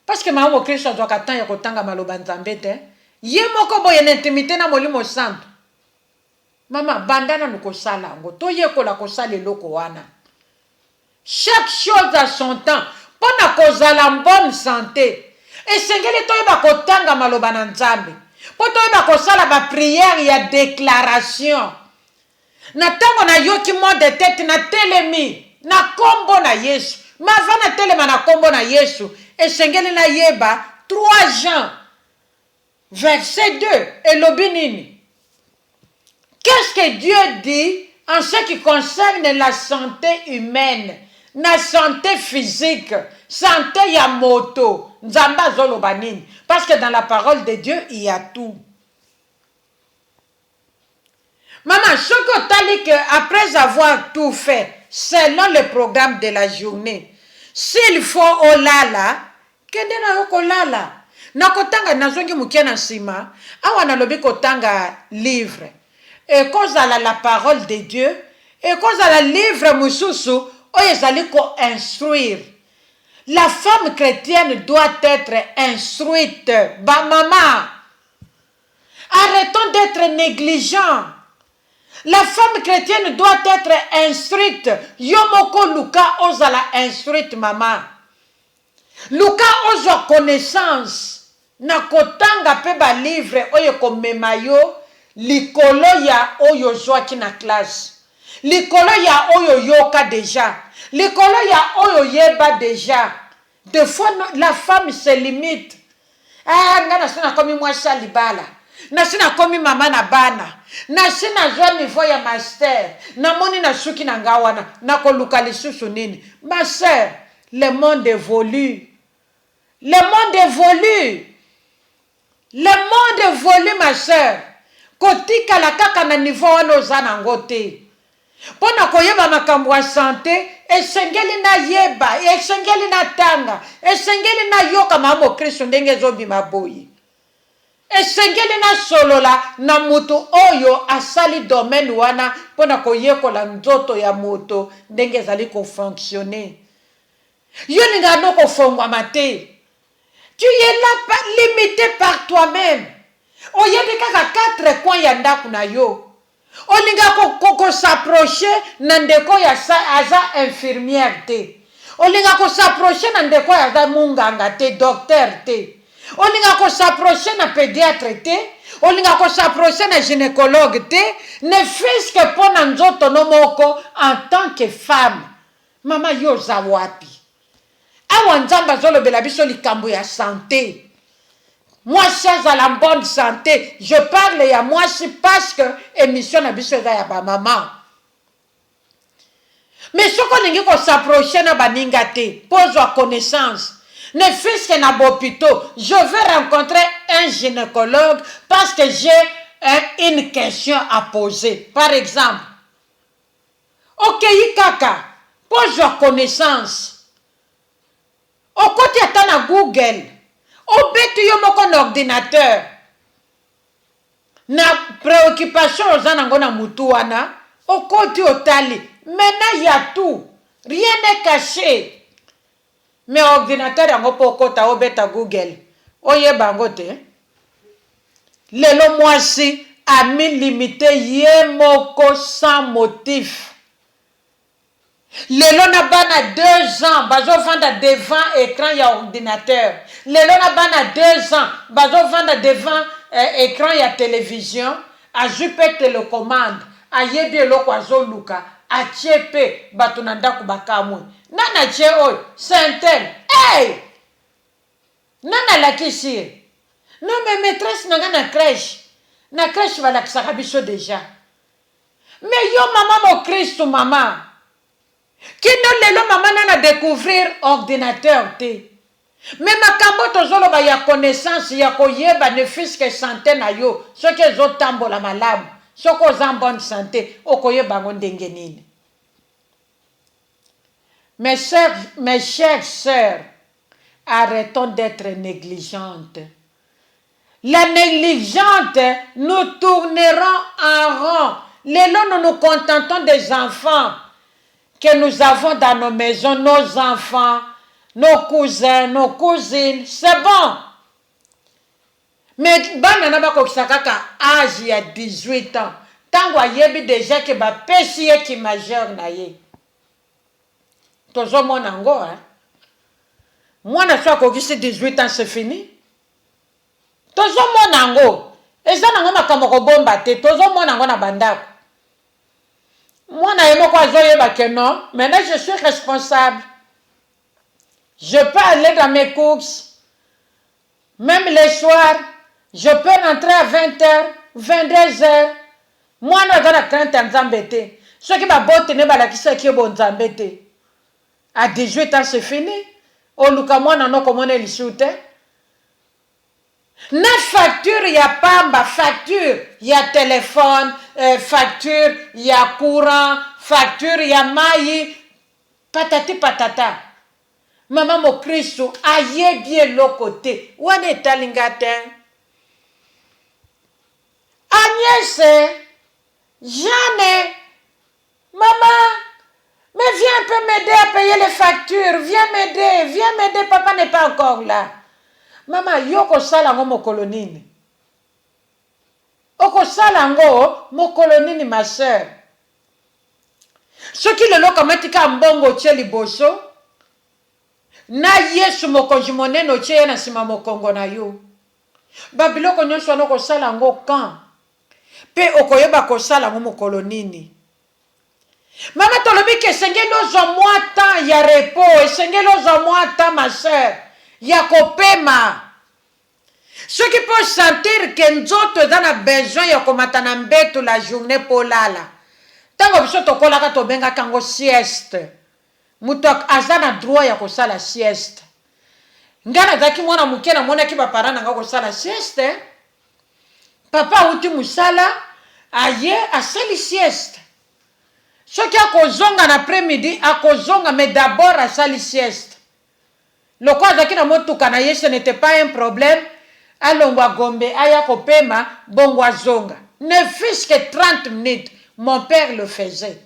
Parce que maman mo Christ doit attendre ya kotanga maloba Nzambe te. Ye moko boye na intimité na Molimo Santo. Mama bandana nukosala ngo toyekola kosala eloko wana. Chaque chose a son temps. Pona kozala bonne santé. Esengeli toyeba kotanga maloba na Nzambe. Po toyeba kosala ba prière ya déclaration. Na tango na yoki mo de tête na telemi na kombo na Yesu. Ma vana telema na kombo na Yesu. Esengeli na yeba 3 Jean verset 2 elobi nini? Qu'est-ce que Dieu dit en ce qui concerne la santé humaine, la santé physique, santé ya moto, Nzamba zoloba nini? Parce que dans la parole de Dieu, il y a tout. Maman, ce que tu as dit qu'après avoir tout fait, selon le programme de la journée, s'il faut olala, kende na yokolala. Na kotanga nazongi mukia na sima, awa nalobi kotanga livre. Et cause à la parole de Dieu, et cause à la livre mususu, oyezali ko instruire. La femme chrétienne doit être instruite. Ba maman, arrêtons d'être négligents. La femme chrétienne doit être instruite. Yomoko Luka ozala instruite maman. Luka ozo connaissance. Na kotanga pe ba livre oyo komema yo. Likolo ya oyo joaki na classe. Likolo ya oyo yoka déjà. Likolo ya oyo yeba déjà. Des fois la femme se limite. Ah, ngana sina komi mwasha libala. Na sina komi mama na bana. Na sina zwa niveau ya master. Na moni na suki na ngawana. Na koluka lisusu nini. Ma sœur, le monde évolue. Le monde évolue. Le monde évolue, ma sœur. Kotika la kaka na niveau wana ozana ngote. Pona koyeba makambo ya santé, esengeli na yeba, esengeli na tanga, esengeli na yoka mamo Kristo ndenge zobima boyi. Esengeli na solola na mutu oyo asali domaine wana pona koyekola nzoto ya moto ndenge zali ko fonctionner. Yo ninga no ko fongwa mate. Tu es là limité par toi-même. Oyebi kaka 4 coins ya ndaku na yo. Olinga ko s'approcher na ndeko ya aza infirmière te. Olinga ko s'approcher na ndeko ya aza munganga te, docteur te. Olinga ko s'approcher na pédiatre te. Olinga ko s'approcher na gynécologue te. Ne fût-ce que pona nzoto no moko en tant que femme. Mama yo za wapi? Awa Nzamba zolobela biso likambo ya santé. Moi, je suis à la bonne santé. Je parle à moi parce que émission na biso ya ba maman. Mais ce qu'on dit qu'on s'approche na baninga te, pose à connaissance. Ne fût-ce que na bopito, je veux rencontrer un gynécologue parce que j'ai une question à poser. Par exemple, ok, kaka, pose à connaissance. Au côté à Google. Obeti yo moko na ordinateur. Na préoccupation ozana ngona mutu wana. Okoti otali. Maintenant y a tout. Rien n'est caché. Mais ordinateur yango pokota obeta Google. Oye bangote. Lelo mwasi a mis limité ye moko sans motif. Lelo na bana 2 ans, bazo vanda devant écran ya ordinateur. Lelo na bana 2 ans, bazo vanda devant écran ya télévision. A jupe télécommande, a yebi eloko azoluka, a tiepe batu na ndaku bakamwe. Nana tie oy, Saint-El. Hey! Nana lakisi. Non mais maîtresse nanga na crèche. Na crèche balakisaka biso déjà. Mais yo maman mo Christ maman. Qui nous lelo maman n'a découvrir ordinateur té. Mais makambo tozolo ba ya connaissance ya koyeba ne fiske santé na yo. Ce que zo tambola malamu. Ce que en bonne santé okoyeba ndenge nini. Mes chères sœurs, arrêtons d'être négligentes. La négligente, nous tournerons en rond. Lélo, nous nous contentons des enfants que nous avons dans nos maisons, nos enfants, nos cousins, nos cousines. C'est bon. Mais banana ba kokisaka ka âge ya 18 ans. Tango yebi déjà que ba pesi qui majeur na ye. Tozo mona ngo hein. Moi na soit kokisi 18 ans c'est fini. Tozo mona ngo. Eza nango makambo ko bomba te. Tozo mona ngo na bandako. Moi na yemo kwa zo yeba que non, maintenant je suis responsable. Je peux aller dans mes courses. Même les soirs, je peux rentrer à 20h, 22h. Moi, je suis en train de m'embêter. Ce qui m'a botte, c'est que bon t'embêter. À 18 ans, c'est fini. Au Luka, moi, non, comment on est le na facture, il y a pamba, facture, il y a téléphone, facture, il y a courant, facture, il y a maï, patati patata. Maman mo Christo, aïe bien l'autre côté. Où est Talingatin? Agnès, Jeanne, maman, mais viens un peu m'aider à payer les factures. Viens m'aider, papa n'est pas encore là. Maman, yoko salango mo kolonini. Oko salango mo kolonini, ma soeur. Ce qui le lokomatika mbongo tche liboso, na yesu mokonzi monene otie na sima mokongo na yo. Babiloko nyonso wana okosala ngo kan. Pe okoyeba kosala ngo mokolo nini. Mama tolobi ke esengeli ozwa mwa temps ya repos, esengeli ozwa mwa temps ma soeur ya kopema. Soki po sentir ke nzoto eza na besoin ya komata na mbetu la journée po lala. Tango biso tokolaka tobengaka ngo sieste. Mutu aza na droit ya kosala sieste. Ngana zaki mwana muke na mwana ki bapara na nga kosala sieste. Papa uti musala aye asali sieste. Soki akozonga na après-midi akozonga mais d'abord asali sieste. Loko azaki na motuka na ye ce n'était pas un problème. Alongwa gombe aya kopema bongwa zonga. Ne fût-ce que 30 minutes, mon père le faisait.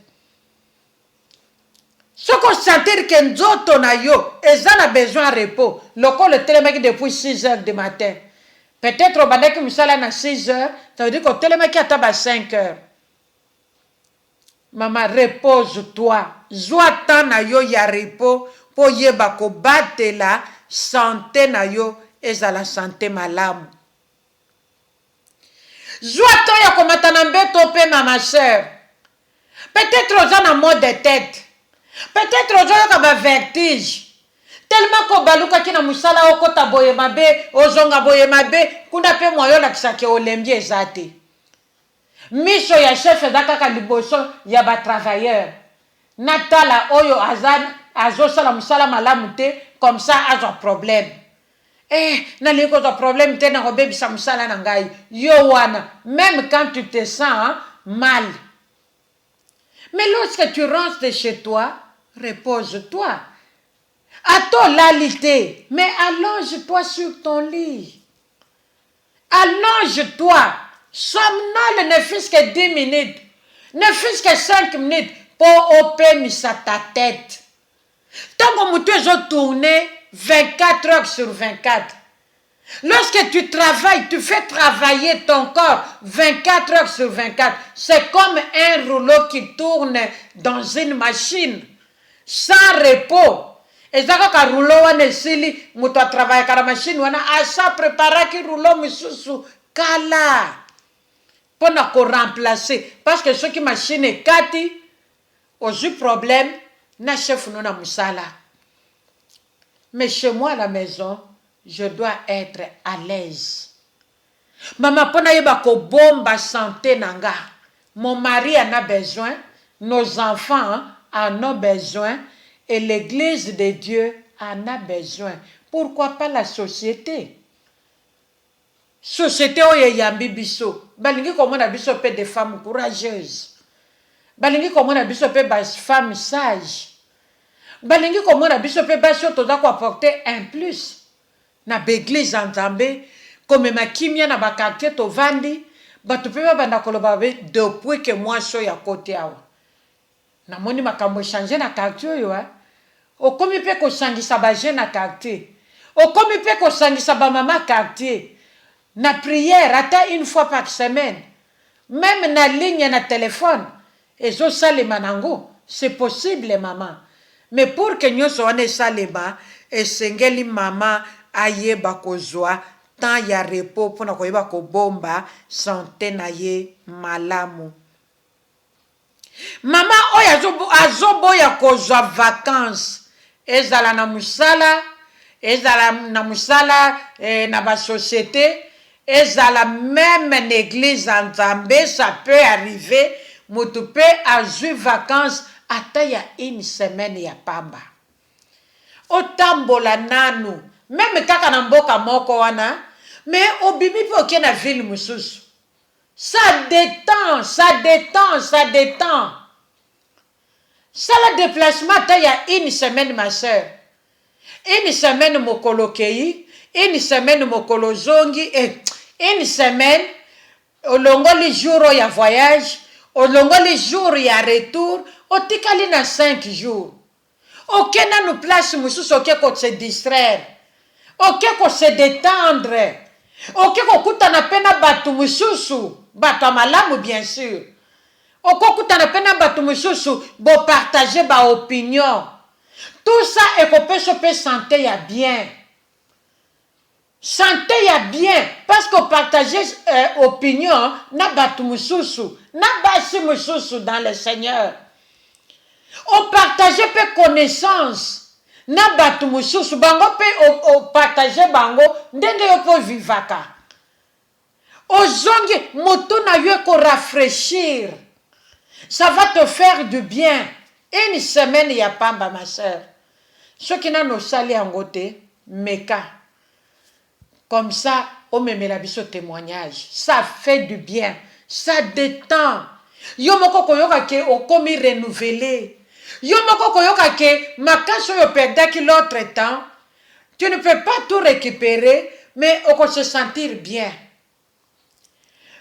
Ce qu'on sentir que nzoto na yo, eza na besoin de repos. Loko le télémaki depuis 6 heures du matin. Peut-être au bandaki musala na 6 heures, ça veut dire qu'au télémaki ataba 5 heures. Maman, repose-toi. Zwa tan na yo ya repos, po yeba ko bate la santé na yo, eza la santé malamu. Zwa tan ya komata na mbeto pe ma soeur. Peut-être oza na mot de tête. Peut-être ozoyoka ba vertige. Tellement ko baluka kina musala okota boye mabe, ozonga boye mabe, kuna pe moyo lakisa ke olembi ezate. Miso ya chef ezaka liboso ya ba travailleur. Natala oyo azan azosala musala malamu te, comme ça azo problème. Na liko zo problème te na kobebisa musala na ngai. Yo wana, même quand tu te sens mal. Mais lorsque tu rentres de chez toi, repose-toi. Attends l'alité, mais allonge-toi sur ton lit. Allonge-toi. Somnole ne fût-ce que 10 minutes, ne fût-ce que 5 minutes pour opémisa ta tête. Tant que tu es tourné 24 heures sur 24. Lorsque tu travailles, tu fais travailler ton corps 24 heures sur 24. C'est comme un rouleau qui tourne dans une machine, sans repos. Et ça, quand le rouleau est sili, tu travailles avec la machine, on a ça préparé qui rouleau, misusu, kala. Pour nous remplacer. Parce que ce qui machine est kati, au problème, na chef nous na musala. Mais chez moi à la maison, je dois être à l'aise. Maman, pona yeba ko bomba santé nanga. Mon mari en a besoin, nos enfants en ont besoin et l'église de Dieu en a besoin. Pourquoi pas la société? Société oyo yambi biso. Balingi komona biso pe des femmes courageuses. Balingi komona biso pe bas femmes sages. Balingi komona biso pe baso toza ko apporter un plus. Na beglise Nzambe comme ma kimia na ba quartier to vandi batu pe banda koloba be depuis que moi so ya côté awa. Na moni makambo changer na quartier yo okomi pe ko sangisa ba jeune na quartier. Okomi pe ko sangisa ba mama quartier. Na prière ata une fois par semaine. Même na ligne na téléphone. Ezo salema nango. C'est possible maman. Mais pour que nyonso wane salema esengeli mama ayeba kozwa tant ya repos pona koyeba kobomba santé na ye malamu. Mama oyo azoboya kozwa vacances ezala na musala na ba société ezala même l'église en Nzambe, ça peut arriver mutu pe azwi vacances ata ya une semaine ya pamba otambola nanu même kaka na mboka moko wana mais obimi pe oke na ville mususu ça détend ça le déplacement ata ya une semaine ma soeur une semaine mokolo kei une semaine mokolo zongi une semaine olongoli jour ya voyage olongoli jour ya retour otikali na 5 jours ok nanu place mususu ok ko se distraire ok ko se détendre ok ko kutana pena batu mususu batu malamu bien sûr ok kutana pena batu mususu bo partager ba opinion tout ça et ko pe santé ya bien. Santé ya bien parce que partager opinion na batu mususu na basi mususu dans le Seigneur. O partager pe connaissance na batu mususu bango pe o partager bango ndenge yo po vivaka. Ozongi moto na yo ko rafraîchir. Ça va te faire du bien. Une semaine ya pamba ma sœur. Ce qui n'a no sali angote meka. Comme ça, on me met la biso témoignage. Ça fait du bien. Ça détend. Yo moko koyoka ke okomi renouvelé. Yo moko koyoka ke makaso yo perdaki l'autre temps. Tu ne peux pas tout récupérer, mais on peut se sentir bien.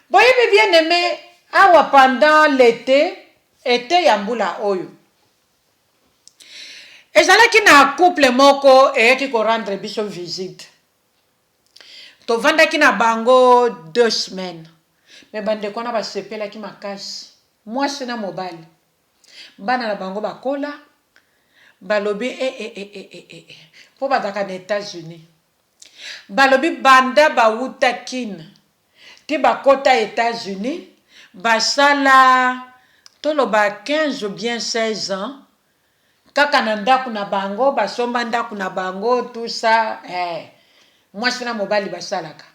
Voyez bien aimé, awa pendant l'été, été yambula oyo. Ezalaki na couple moko eyaki ko rendre biso visite. To vandaki na bango 2 semaines. Mais bande kona ba sepela ki makasi. Moi sina mobile. Bana na bango bakola. Balobi Po badaka na États-Unis. Balobi banda ba uta kin. Ti bakota États-Unis. Basala toloba 15 ou bien 16 ans. Kaka na ndaku na bango, basomba ndaku na bango, tout ça. Moi sina mobali basalaka.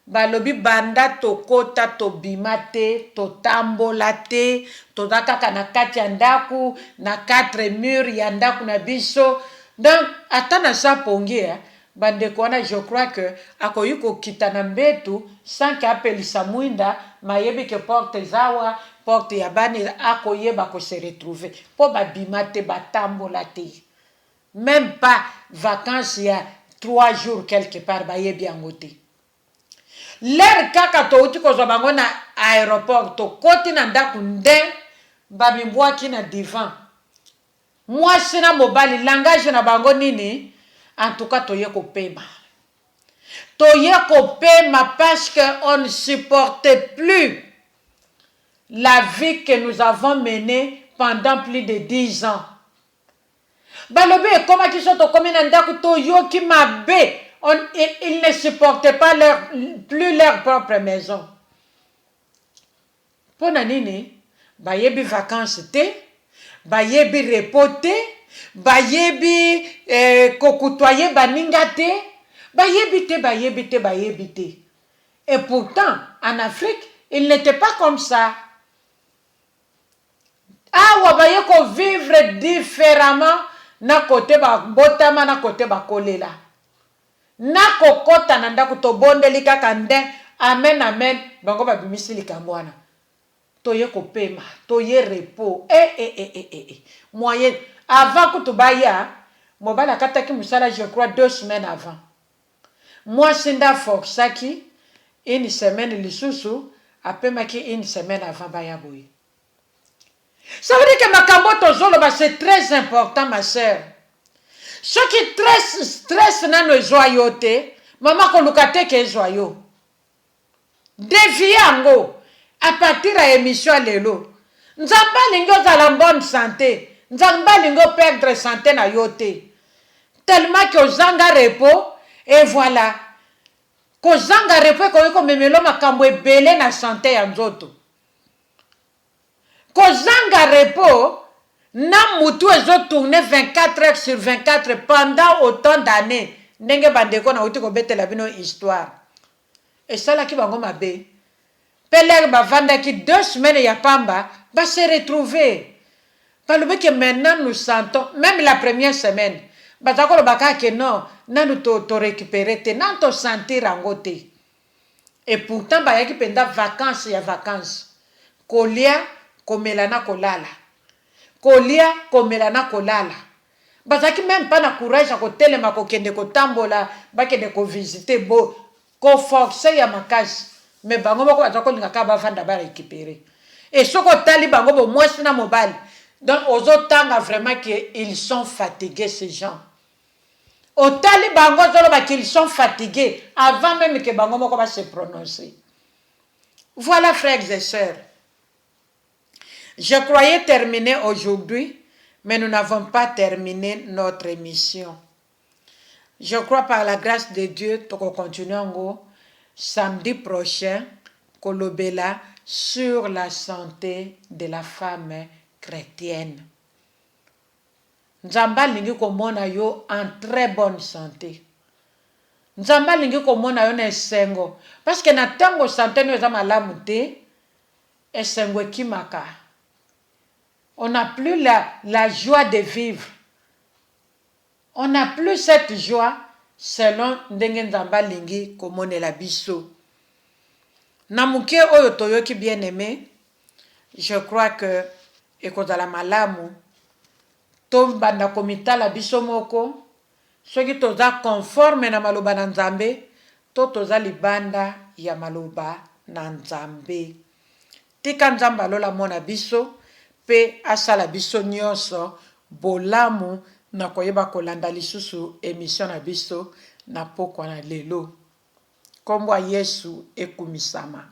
Balobi banda tokota tobima te, totambola te, tozaka kaka na kati ya ndaku, na 4 murs ya ndaku na biso. Donc, ata na sa pongi, bandeko wana je crois que akoyi kokita na mbetu sans que apelisa mwinda mayebi ke porte zawa, porte ya bani akoyeba ko se retrouver. Po babima te, batambola te. Même pas vacances ya 3 jours quelque part bayebi yango te. L'air kaka to uti kozwa bango na aéroport to koti na ndaku nde babimbwaki na divan. Moi sina mobali langage na bango nini en tout cas toye kopema. Toye kopema parce que on ne supportait plus la vie que nous avons menée pendant plus de 10 ans. Balobi comment qui sont au commun ndaku toyo ki mabe. Ils ne supportaient pas plus leur propre maison. Pour nini, bayebi vacances te, bayebi repos te, bayebi kokutoye baninga te, bayebi te. Et pourtant, en Afrique, il n'était pas comme ça. awa baye ko vivre différemment na côté ba botama na côté ba kolela na kokota na ndako to bondeli kaka nde amen amen bango ba bimisi likambo wana toye kopema toye repos moyen avant que tu baya mobala kataki musala je crois 2 semaines avant moi sinda forçaki une semaine lisusu apemaki une semaine avant baya boye. Ça veut dire que makambo tozoloba c'est très important ma sœur. Ce qui stress na no joyote mama ko lukate ke joyo déviango à partir à émission lelo nzamba lingo za la bonne santé nzamba lingo perdre santé na yote tellement que ozanga repos et voilà ko zanga repos ko memelo makambo ebele na santé ya nzoto ko zanga repos na mutu ezo tourner 24 heures sur 24 pendant autant d'années ndenge bandeko na uti ko betela bino histoire et ça là qui bango mabe peler bavanda qui 2 semaines ya pamba va se retrouver par le que maintenant nous sentons même la première semaine bazakolo baka que non nanu to récupérer te nan to sentir angote et pourtant ba yaki penda vacances ya vacances kolia komelana kolala kolia komelana kolala bazaki même pas na courage ko telema ko kende ko tambola ba kende ko visiter bo ko forcer ya makasi mais bango bako bazako linga ka ba vanda ba récupérer et soko tali bango bo mwasi na mobile donc aux autres vraiment que ils sont fatigués ces gens au tali bango zolo ba qu'ils sont fatigués avant même que bango moko ba se prononcer. Voilà frères et sœurs. Je croyais terminer aujourd'hui, mais nous n'avons pas terminé notre émission. Je crois par la grâce de Dieu, que nous continuons samedi prochain, kolobela sur la santé de la femme chrétienne. Nzamba lingi komona yo en très bonne santé. Nzamba lingi komona yo na esengo. Parce que na tango santé no eza malamu te, esengo kimaka. On n'a plus la joie de vivre. On n'a plus cette joie selon ndenge nzamba lingi komone la biso. Namuke oyo toyoki bien aimé, je crois que ekozala malamu to banda komita la biso moko soki toza conforme na maloba na nzambe to toza libanda ya maloba na nzambe. Tika nzamba lola mona biso pe asala biso nyonso bolamu na koyeba kolanda lisusu émission na biso na pokwa na lelo. Kombo Yesu ekumisama.